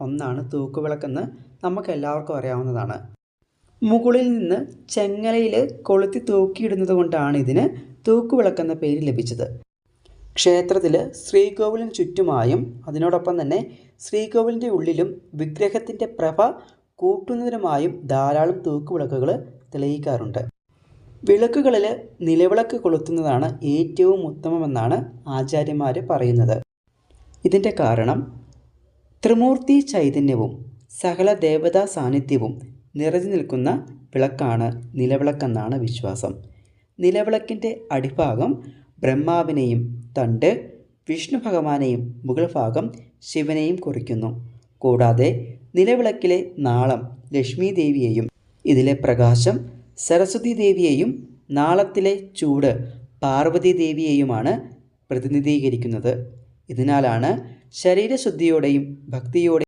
ഒന്നാണ് തൂക്കുവിളക്കെന്ന് നമുക്ക് എല്ലാവർക്കും അറിയാവുന്നതാണ്. മുകളിൽ നിന്ന് ചെങ്ങലയിൽ കൊളുത്തി തൂക്കിയിടുന്നത് കൊണ്ടാണ് ഇതിന് തൂക്കുവിളക്കെന്ന പേര് ലഭിച്ചത്. ക്ഷേത്രത്തിൽ ശ്രീകോവിലിന് ചുറ്റുമായും അതിനോടൊപ്പം തന്നെ ശ്രീകോവിലിൻ്റെ ഉള്ളിലും വിഗ്രഹത്തിൻ്റെ പ്രഭ കൂട്ടുന്നതിനുമായും ധാരാളം തൂക്കുവിളക്കുകൾ തെളിയിക്കാറുണ്ട്. വിളക്കുകളിൽ നിലവിളക്ക് കൊളുത്തുന്നതാണ് ഏറ്റവും ഉത്തമമെന്നാണ് ആചാര്യന്മാർ പറയുന്നത്. ഇതിൻ്റെ കാരണം ത്രിമൂർത്തി ചൈതന്യവും സകല ദേവതാ സാന്നിധ്യവും നിറഞ്ഞു നിൽക്കുന്ന വിളക്കാണ് നിലവിളക്കെന്നാണ് വിശ്വാസം. നിലവിളക്കിൻ്റെ അടിഭാഗം ബ്രഹ്മാവിനെയും തണ്ട് വിഷ്ണു ഭഗവാനെയും മുകൾ ഭാഗം ശിവനെയും കുറിക്കുന്നു. കൂടാതെ നിലവിളക്കിലെ നാളം ലക്ഷ്മി ദേവിയെയും ഇതിലെ പ്രകാശം സരസ്വതി ദേവിയെയും നാളത്തിലെ ചൂട് പാർവതി ദേവിയെയുമാണ് പ്രതിനിധീകരിക്കുന്നത്. ഇതിനാലാണ് ശരീരശുദ്ധിയോടെയും ഭക്തിയോടെയും